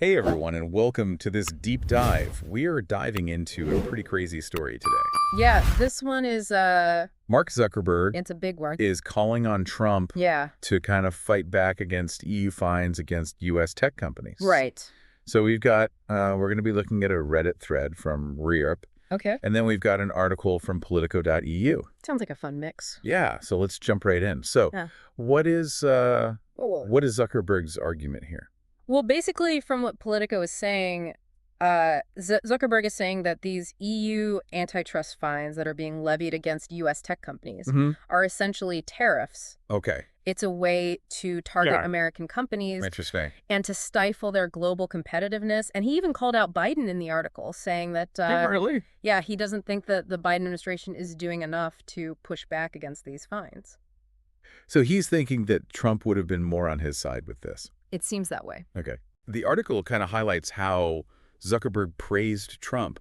Hey everyone, and welcome to this deep dive. We are diving into a pretty crazy story today. Yeah, this one is Mark Zuckerberg it's a big one. is calling on Trump Yeah. to kind of fight back against EU fines against U.S. tech companies. Right. So we're going to be looking at a Reddit thread from Europe, Okay. and then we've got an article from Politico.eu. Sounds like a fun mix. Yeah, so let's jump right in. So Yeah. what is Zuckerberg's argument here? Well, basically, from what Politico is saying, Zuckerberg is saying that these EU antitrust fines that are being levied against U.S. tech companies are essentially tariffs. Okay. It's a way to target American companies Interesting. and to stifle their global competitiveness. And he even called out Biden in the article, saying that, Really? yeah, he doesn't think that the Biden administration is doing enough to push back against these fines. So he's thinking that Trump would have been more on his side with this. It seems that way. Okay. The article kind of highlights how Zuckerberg praised Trump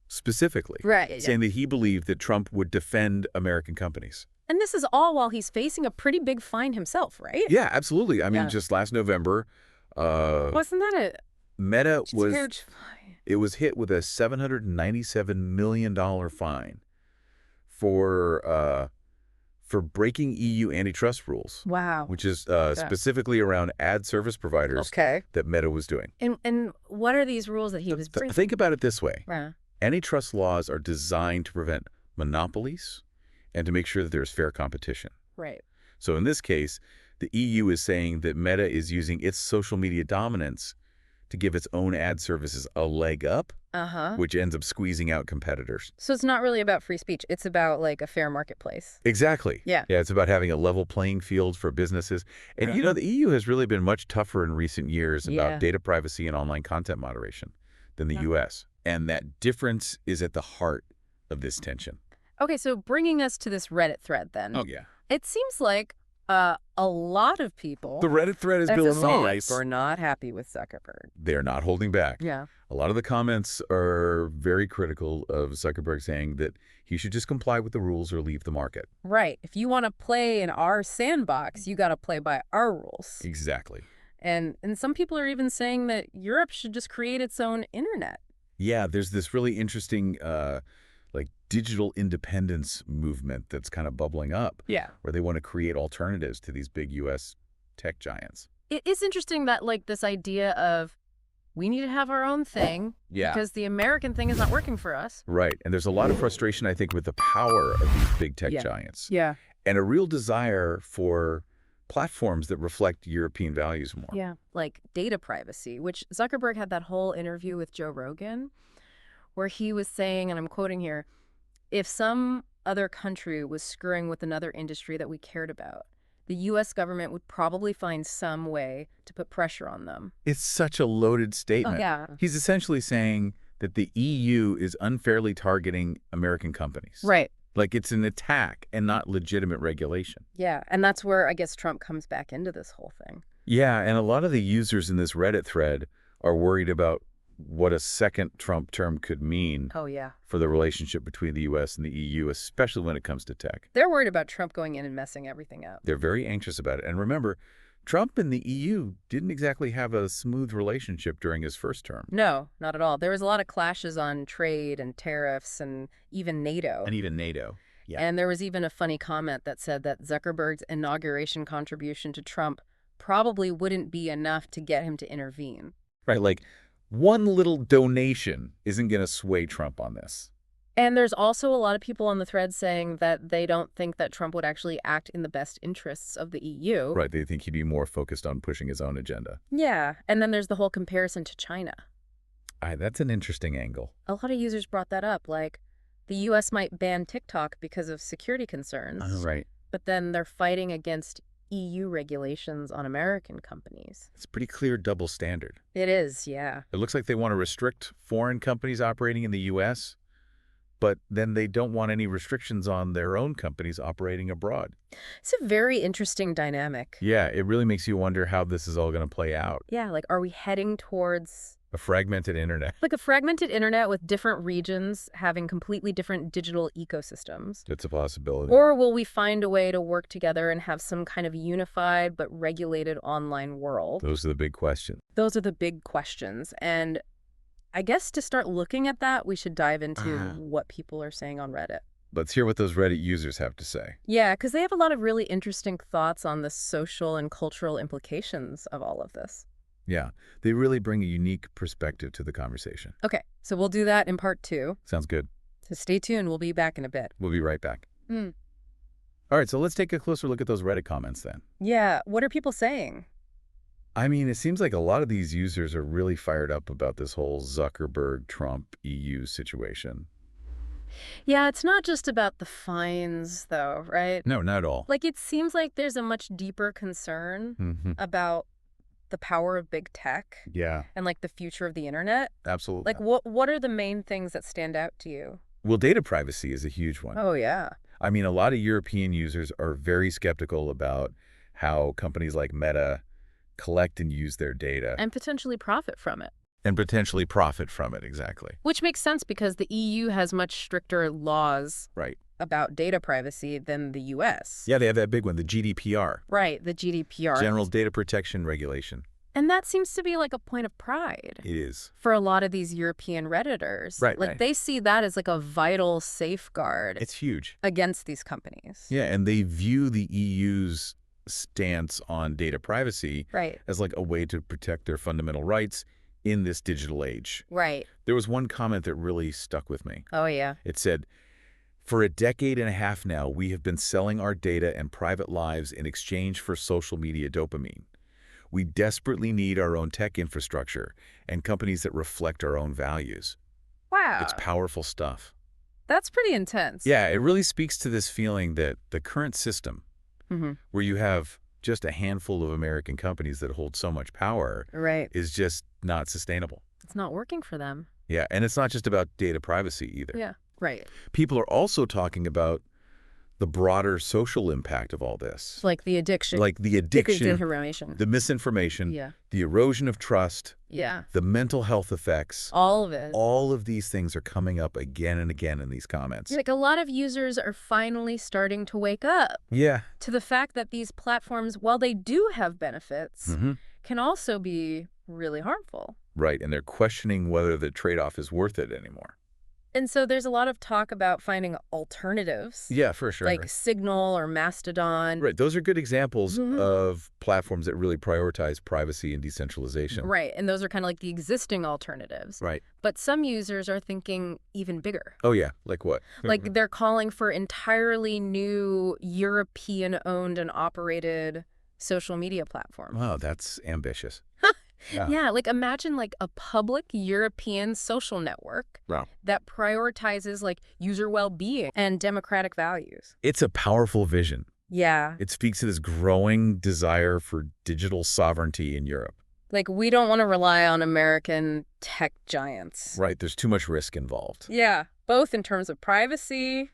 specifically, Right. saying that he believed that Trump would defend American companies. And this is all while he's facing a pretty big fine himself, right? Yeah, absolutely. I mean, Yeah. just last November, Wasn't that Meta a was huge fine? it was hit with a $797 million fine for breaking EU antitrust rules. Wow. Which is specifically around ad service providers that Meta was doing. And what are these rules that he was breaking? Think about it this way. Right. Antitrust laws are designed to prevent monopolies and to make sure that there's fair competition. Right. So in this case, the EU is saying that Meta is using its social media dominance to give its own ad services a leg up, which ends up squeezing out competitors. So it's not really about free speech. It's about like a fair marketplace. Exactly. Yeah. Yeah, it's about having a level playing field for businesses. And, you know, the EU has really been much tougher in recent years about data privacy and online content moderation than the U.S. And that difference is at the heart of this tension. Okay, so bringing us to this Reddit thread then. Oh, yeah. It seems like a lot of people The Reddit thread is building on this. are not happy with Zuckerberg. They're not holding back. Yeah. A lot of the comments are very critical of Zuckerberg, saying that he should just comply with the rules or leave the market. Right. If you want to play in our sandbox, you got to play by our rules. Exactly. And some people are even saying that Europe should just create its own internet. Yeah, there's this really interesting digital independence movement that's kind of bubbling up. Yeah. Where they want to create alternatives to these big U.S. tech giants. It is interesting that this idea of we need to have our own thing because the American thing is not working for us. Right. And there's a lot of frustration, I think, with the power of these big tech giants. Yeah. And a real desire for platforms that reflect European values more. Yeah. Like data privacy, which Zuckerberg had that whole interview with Joe Rogan where he was saying, and I'm quoting here, if some other country was screwing with another industry that we cared about, the U.S. government would probably find some way to put pressure on them. It's such a loaded statement. Oh, yeah. He's essentially saying that the EU is unfairly targeting American companies. Right. Like it's an attack and not legitimate regulation. Yeah, and that's where I guess Trump comes back into this whole thing. Yeah, and a lot of the users in this Reddit thread are worried about what a second Trump term could mean for the relationship between the U.S. and the EU, especially when it comes to tech. They're worried about Trump going in and messing everything up. They're very anxious about it. And remember, Trump and the EU didn't exactly have a smooth relationship during his first term. No, not at all. There was a lot of clashes on trade and tariffs and even NATO. Yeah. And there was even a funny comment that said that Zuckerberg's inauguration contribution to Trump probably wouldn't be enough to get him to intervene. Right, like one little donation isn't going to sway Trump on this. And there's also a lot of people on the thread saying that they don't think that Trump would actually act in the best interests of the EU. Right, they think he'd be more focused on pushing his own agenda. Yeah, and then there's the whole comparison to China. That's an interesting angle. A lot of users brought that up, like the U.S. might ban TikTok because of security concerns. Right. But then they're fighting against EU regulations on American companies. It's a pretty clear double standard. It is, yeah. It looks like they want to restrict foreign companies operating in the U.S., but then they don't want any restrictions on their own companies operating abroad. It's a very interesting dynamic. Yeah, it really makes you wonder how this is all going to play out. Yeah, like are we heading towards A fragmented internet. Like a fragmented internet with different regions having completely different digital ecosystems. It's a possibility. Or will we find a way to work together and have some kind of unified but regulated online world? Those are the big questions. Those are the big questions. And I guess to start looking at that, we should dive into what people are saying on Reddit. Let's hear what those Reddit users have to say. Yeah, because they have a lot of really interesting thoughts on the social and cultural implications of all of this. Yeah, they really bring a unique perspective to the conversation. Okay, so we'll do that in part 2. Sounds good. So stay tuned. We'll be back in a bit. We'll be right back. All right, so let's take a closer look at those Reddit comments then. Yeah, what are people saying? I mean, it seems like a lot of these users are really fired up about this whole Zuckerberg, Trump, EU situation. Yeah, it's not just about the fines, though, right? No, not at all. Like, it seems like there's a much deeper concern about the power of big tech. Yeah. And, like, the future of the internet. Absolutely. Like, what are the main things that stand out to you? Well, data privacy is a huge one. Oh, yeah. I mean, a lot of European users are very skeptical about how companies like Meta collect and use their data. And potentially profit from it. And potentially profit from it, exactly. Which makes sense because the EU has much stricter laws about data privacy than the US. Yeah, they have that big one, the GDPR. Right, the GDPR. General Data Protection Regulation. And that seems to be like a point of pride. It is. For a lot of these European Redditors. Right. They see that as like a vital safeguard. It's huge. Against these companies. Yeah, and they view the EU's stance on data privacy as like a way to protect their fundamental rights in this digital age. Right. There was one comment that really stuck with me. Oh, yeah. It said, "For a decade and a half now, we have been selling our data and private lives in exchange for social media dopamine. We desperately need our own tech infrastructure and companies that reflect our own values." Wow. It's powerful stuff. That's pretty intense. Yeah, it really speaks to this feeling that the current system, where you have just a handful of American companies that hold so much power, is just not sustainable. It's not working for them. Yeah, and it's not just about data privacy either. Yeah, right. People are also talking about the broader social impact of all this. Like the addiction. Like the addiction, information. the misinformation, the erosion of trust, the mental health effects. All of it. All of these things are coming up again and again in these comments. Like a lot of users are finally starting to wake up. Yeah. To the fact that these platforms, while they do have benefits, can also be really harmful. Right, and they're questioning whether the trade-off is worth it anymore. And so there's a lot of talk about finding alternatives. Yeah, for sure. Like Signal or Mastodon. Right. Those are good examples of platforms that really prioritize privacy and decentralization. Right. And those are kind of like the existing alternatives. Right. But some users are thinking even bigger. Oh, yeah. Like what? Like they're calling for entirely new European-owned and operated social media platforms. Wow, that's ambitious. Yeah, like imagine like a public European social network that prioritizes like user well-being and democratic values. It's a powerful vision. Yeah. It speaks to this growing desire for digital sovereignty in Europe. Like we don't want to rely on American tech giants. Right, there's too much risk involved. Yeah, both in terms of privacy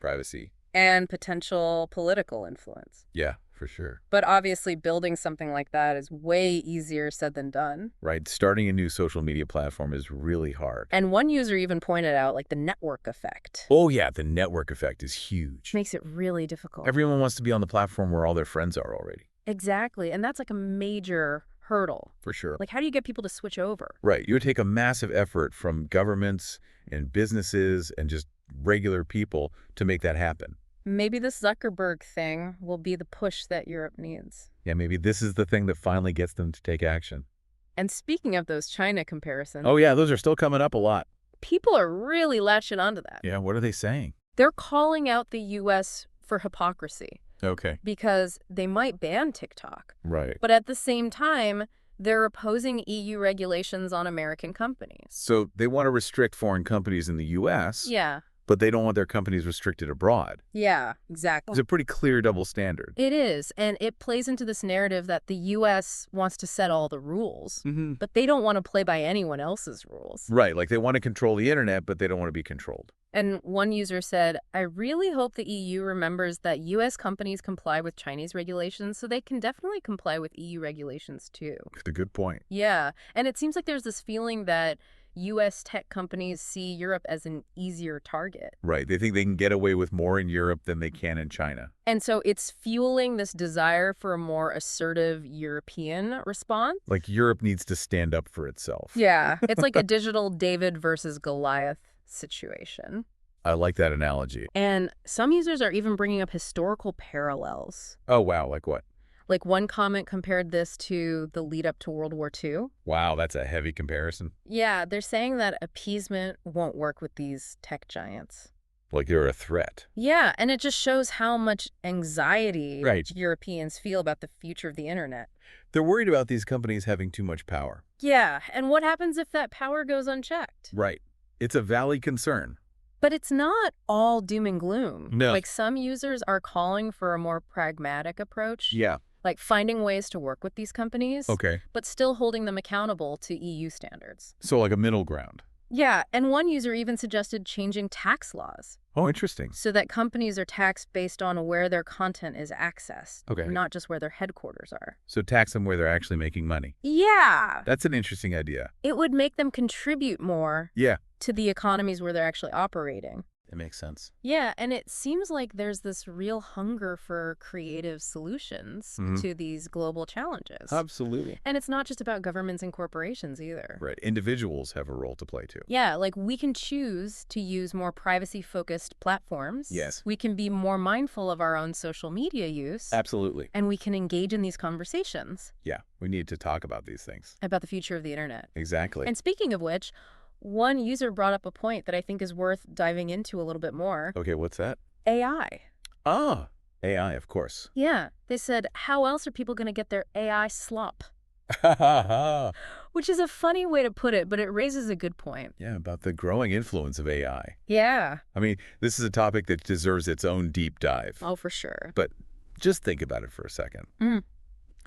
and potential political influence. Yeah. For sure. But obviously building something like that is way easier said than done. Right. Starting a new social media platform is really hard. And one user even pointed out like the network effect. Oh, yeah. The network effect is huge. Makes it really difficult. Everyone wants to be on the platform where all their friends are already. Exactly. And that's like a major hurdle. For sure. Like how do you get people to switch over? Right. You would take a massive effort from governments and businesses and just regular people to make that happen. Maybe this Zuckerberg thing will be the push that Europe needs. Yeah, maybe this is the thing that finally gets them to take action. And speaking of those China comparisons. Oh, yeah, those are still coming up a lot. People are really latching onto that. Yeah, what are they saying? They're calling out the U.S. for hypocrisy. Okay. Because they might ban TikTok. Right. But at the same time, they're opposing EU regulations on American companies. So they want to restrict foreign companies in the U.S. Yeah. But they don't want their companies restricted abroad. Yeah, exactly. It's a pretty clear double standard. It is, and it plays into this narrative that the U.S. wants to set all the rules, but they don't want to play by anyone else's rules. Right, like they want to control the internet, but they don't want to be controlled. And one user said, "I really hope the EU remembers that U.S. companies comply with Chinese regulations, so they can definitely comply with EU regulations too." That's a good point. Yeah, and it seems like there's this feeling that U.S. tech companies see Europe as an easier target. Right. They think they can get away with more in Europe than they can in China. And so it's fueling this desire for a more assertive European response. Like Europe needs to stand up for itself. Yeah, it's like a digital David versus Goliath situation. I like that analogy. And some users are even bringing up historical parallels. Oh, wow. Like what? Like one comment compared this to the lead up to World War II. Wow, that's a heavy comparison. Yeah, they're saying that appeasement won't work with these tech giants. Like you're a threat. Yeah, and it just shows how much anxiety Right. Europeans feel about the future of the internet. They're worried about these companies having too much power. Yeah, and what happens if that power goes unchecked? Right. It's a valid concern. But it's not all doom and gloom. No. Like some users are calling for a more pragmatic approach. Yeah. Like finding ways to work with these companies, Okay. but still holding them accountable to EU standards. So like a middle ground. Yeah, and one user even suggested changing tax laws Oh, interesting. so that companies are taxed based on where their content is accessed, Okay. not just where their headquarters are. So tax them where they're actually making money. Yeah, That's an interesting idea. it would make them contribute more Yeah. to the economies where they're actually operating. It makes sense. Yeah, and it seems like there's this real hunger for creative solutions to these global challenges. Absolutely. And it's not just about governments and corporations either. Right. Individuals have a role to play too. Yeah, like we can choose to use more privacy-focused platforms. Yes. We can be more mindful of our own social media use. Absolutely. And we can engage in these conversations Yeah. We need to talk about these things. about the future of the internet. Exactly. And speaking of which, one user brought up a point that I think is worth diving into a little bit more. Okay, what's that? AI. Ah, AI, of course. Yeah, they said, how else are people going to get their AI slop? Yeah, Which is a funny way to put it, but it raises a good point. about the growing influence of AI. Yeah. I mean, this is a topic that deserves its own deep dive. Oh, for sure. But just think about it for a second. Mm.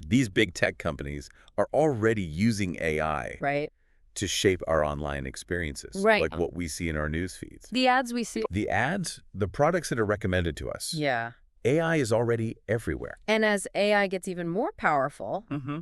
These big tech companies are already using AI Right. to shape our online experiences. Right. Like what we see in our news feeds. The ads we see. The ads, the products that are recommended to us. Yeah. AI is already everywhere. And as AI gets even more powerful, Mm-hmm.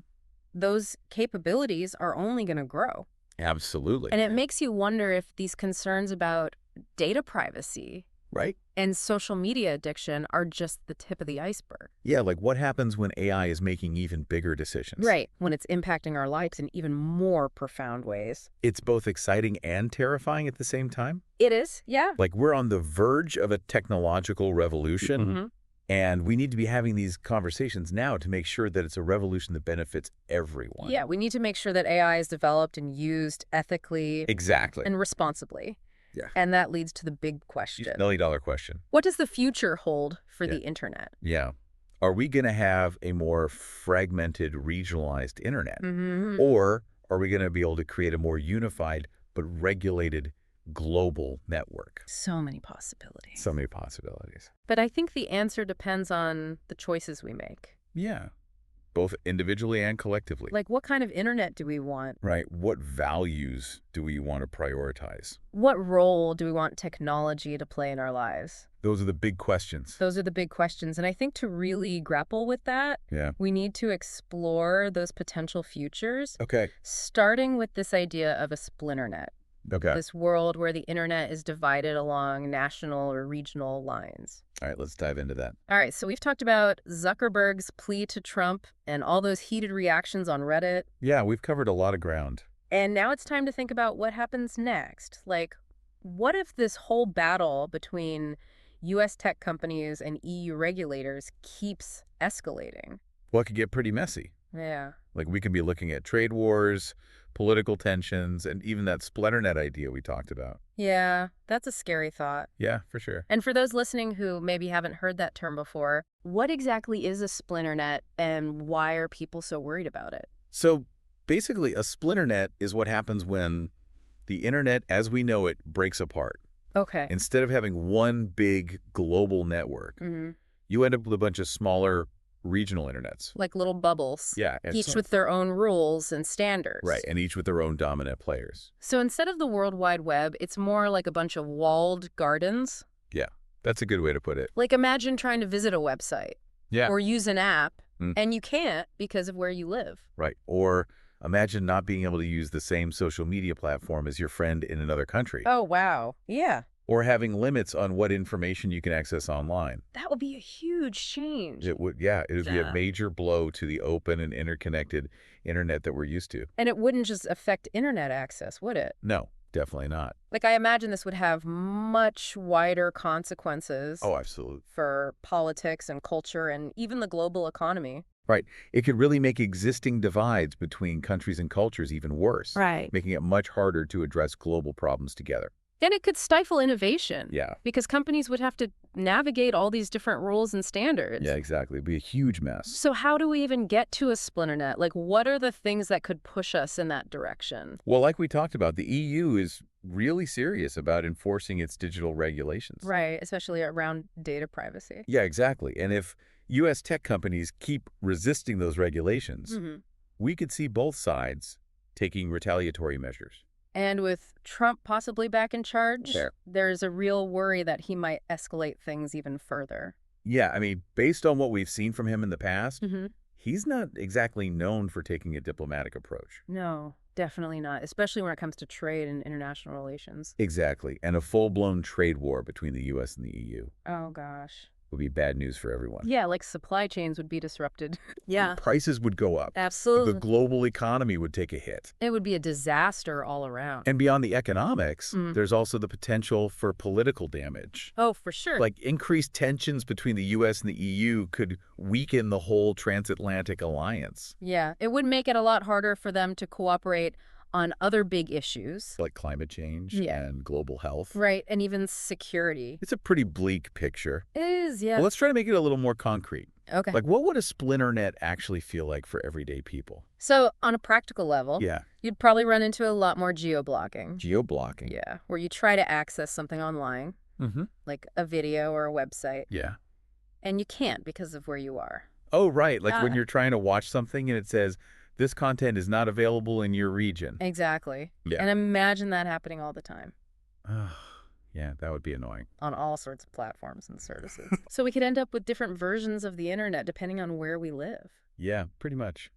those capabilities are only going to grow. Absolutely. And it makes you wonder if these concerns about data privacy Right? and social media addiction are just the tip of the iceberg. Yeah, like what happens when AI is making even bigger decisions? Right. When it's impacting our lives in even more profound ways. It's both exciting and terrifying at the same time. It is. Yeah. Like we're on the verge of a technological revolution, Mm-hmm. and we need to be having these conversations now to make sure that it's a revolution that benefits everyone. Yeah. We need to make sure that AI is developed and used ethically Exactly. and responsibly. Yeah. And that leads to the big question. $1 million question. What does the future hold for Yeah. the internet? Yeah. Are we going to have a more fragmented, regionalized internet? Mm-hmm. Or are we going to be able to create a more unified but regulated global network? So many possibilities. So many possibilities. But I think the answer depends on the choices we make. Yeah. Both individually and collectively. Like, what kind of internet do we want? Right. What values do we want to prioritize? What role do we want technology to play in our lives? Those are the big questions. Those are the big questions. And I think to really grapple with that, Yeah. we need to explore those potential futures, Okay. starting with this idea of a splinternet. Okay. This world where the internet is divided along national or regional lines. All right. Let's dive into that. All right, so we've talked about Zuckerberg's plea to Trump and all those heated reactions on Reddit. Yeah, we've covered a lot of ground. And now it's time to think about what happens next. Like, what if this whole battle between U.S. tech companies and EU regulators keeps escalating? Well, it could get pretty messy. Yeah. Like we could be looking at trade wars, political tensions, and even that splinternet idea we talked about. Yeah, that's a scary thought. Yeah, for sure. And for those listening who maybe haven't heard that term before, what exactly is a splinternet and why are people so worried about it? So basically, a splinternet is what happens when the internet as we know it breaks apart. Okay. Instead of having one big global network, Mm-hmm. you end up with a bunch of smaller regional internets. Like little bubbles. Yeah. and Each so- with their own rules and standards. Right, and each with their own dominant players. So instead of the World Wide Web, it's more like a bunch of walled gardens. Yeah, that's a good way to put it. Like imagine trying to visit a website Yeah. or use an app, Mm. and you can't because of where you live. Right. Or Imagine not being able to use the same social media platform as your friend in another country, Oh, wow. Yeah. or having limits on what information you can access online. That would be a huge change. It would, yeah, it would be a Yeah. major blow to the open and interconnected internet that we're used to. And it wouldn't just affect internet access, would it? No, definitely not. Like, I imagine this would have much wider consequences Oh, absolutely. for politics and culture and even the global economy. Right. It could really make existing divides between countries and cultures even worse, Right. making it much harder to address global problems together. And it could stifle innovation. Yeah. Because companies would have to navigate all these different rules and standards. Yeah, exactly. It'd be a huge mess. So how do we even get to a splinter net? Like, what are the things that could push us in that direction? Well, like we talked about, the EU is really serious about enforcing its digital regulations. Right, especially around data privacy. Yeah, exactly. And if U.S. tech companies keep resisting those regulations, we could see both sides taking retaliatory measures. And with Trump possibly back in charge, Sure. there's a real worry that he might escalate things even further. Yeah, I mean, based on what we've seen from him in the past, Mm-hmm. he's not exactly known for taking a diplomatic approach. No, definitely not, especially when it comes to trade and international relations. Exactly. And a full-blown trade war between the U.S. and the EU Oh, gosh. would be bad news for everyone. Yeah, like supply chains would be disrupted. Yeah, Prices would go up. absolutely. The global economy would take a hit. It would be a disaster all around. And beyond the economics, Mm. there's also the potential for political damage. Oh, for sure. Like increased tensions between the U.S. and the EU could weaken the whole transatlantic alliance. Yeah, it would make it a lot harder for them to cooperate on other big issues. Like climate change Yeah. and global health. Right, and even security. It's a pretty bleak picture. It is, yeah. Well, let's try to make it a little more concrete. Okay. Like, what would a splinter net actually feel like for everyday people? So, on a practical level, Yeah. you'd probably run into a lot more geo-blocking. Geo-blocking. Yeah, where you try to access something online, Mm-hmm. like a video or a website, Yeah. and you can't because of where you are. Oh, right. Like when Ah. you're trying to watch something and it says, this content is not available in your region. Exactly. Yeah. And imagine that happening all the time Yeah, that would be annoying. on all sorts of platforms and services. So we could end up with different versions of the internet depending on where we live. Yeah, pretty much.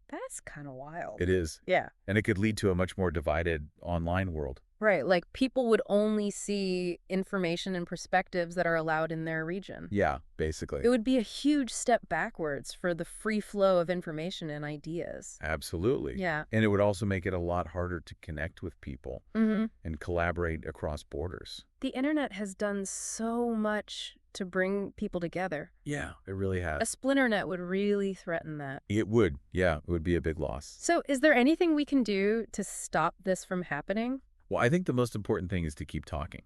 That's kind of wild. It is. Yeah. And it could lead to a much more divided online world. Right. Like people would only see information and perspectives that are allowed in their region. Yeah, basically. It would be a huge step backwards for the free flow of information and ideas. Absolutely. Yeah. And it would also make it a lot harder to connect with people Mm-hmm. and collaborate across borders. The internet has done so much to bring people together. Yeah, it really A has. splinter net would really threaten that. It would. Yeah, it would be a big loss. So is there anything we can do to stop this from happening? Well, I think the most important thing is to keep talking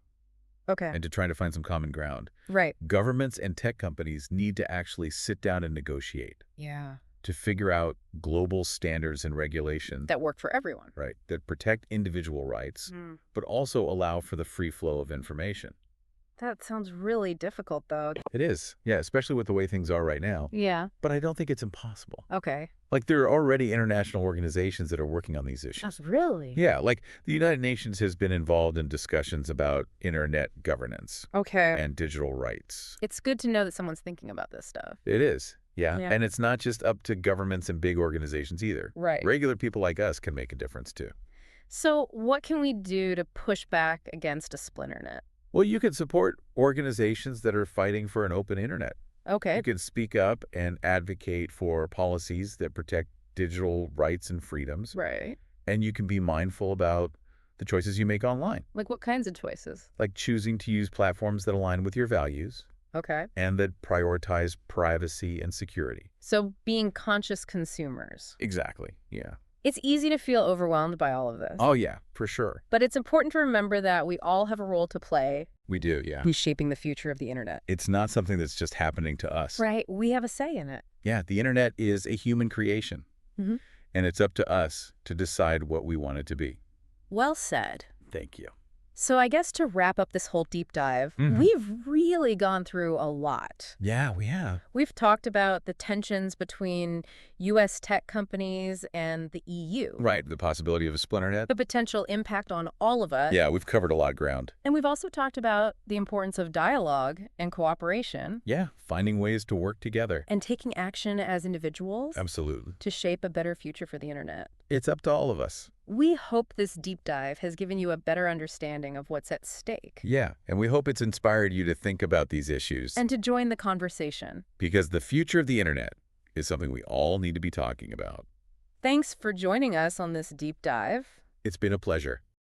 Okay. and to try to find some common ground. Right. Governments and tech companies need to actually sit down and negotiate Yeah. to figure out global standards and regulations, That work for everyone. right, that protect individual rights, but also allow for the free flow of information. That sounds really difficult, though. It is. Yeah, especially with the way things are right now. Yeah. But I don't think it's impossible. Okay. Like, there are already international organizations that are working on these issues. Really? Yeah, like the United Nations has been involved in discussions about internet governance Okay. and digital rights. It's good to know that someone's thinking about this stuff. It is. Yeah. Yeah. And it's not just up to governments and big organizations either. Right. Regular people like us can make a difference too. So what can we do to push back against a splinter net? Well, you can support organizations that are fighting for an open internet. Okay. You can speak up and advocate for policies that protect digital rights and freedoms. Right. And you can be mindful about the choices you make online, Like what kinds of choices? like choosing to use platforms that align with your values Okay. and that prioritize privacy and security. So being conscious consumers. Exactly. Yeah. It's easy to feel overwhelmed by all of this. Oh, yeah, for sure. But it's important to remember that we all have a role to play We do, yeah. in shaping the future of the internet. It's not something that's just happening to us. Right. We have a say in it. Yeah, the internet is a human creation. Mhm. And it's up to us to decide what we want it to be. Well said. Thank you. So I guess to wrap up this whole deep dive, we've really gone through a lot. Yeah, we have. We've talked about the tensions between U.S. tech companies and the EU. Right, the possibility of a splinternet. The potential impact on all of us. Yeah, we've covered a lot of ground. And we've also talked about the importance of dialogue and cooperation. Yeah, finding ways to work together. And taking action as individuals. Absolutely. To shape a better future for the internet. It's up to all of us. We hope this deep dive has given you a better understanding of what's at stake. Yeah, and we hope it's inspired you to think about these issues. And to join the conversation. Because the future of the internet is something we all need to be talking about. Thanks for joining us on this deep dive. It's been a pleasure.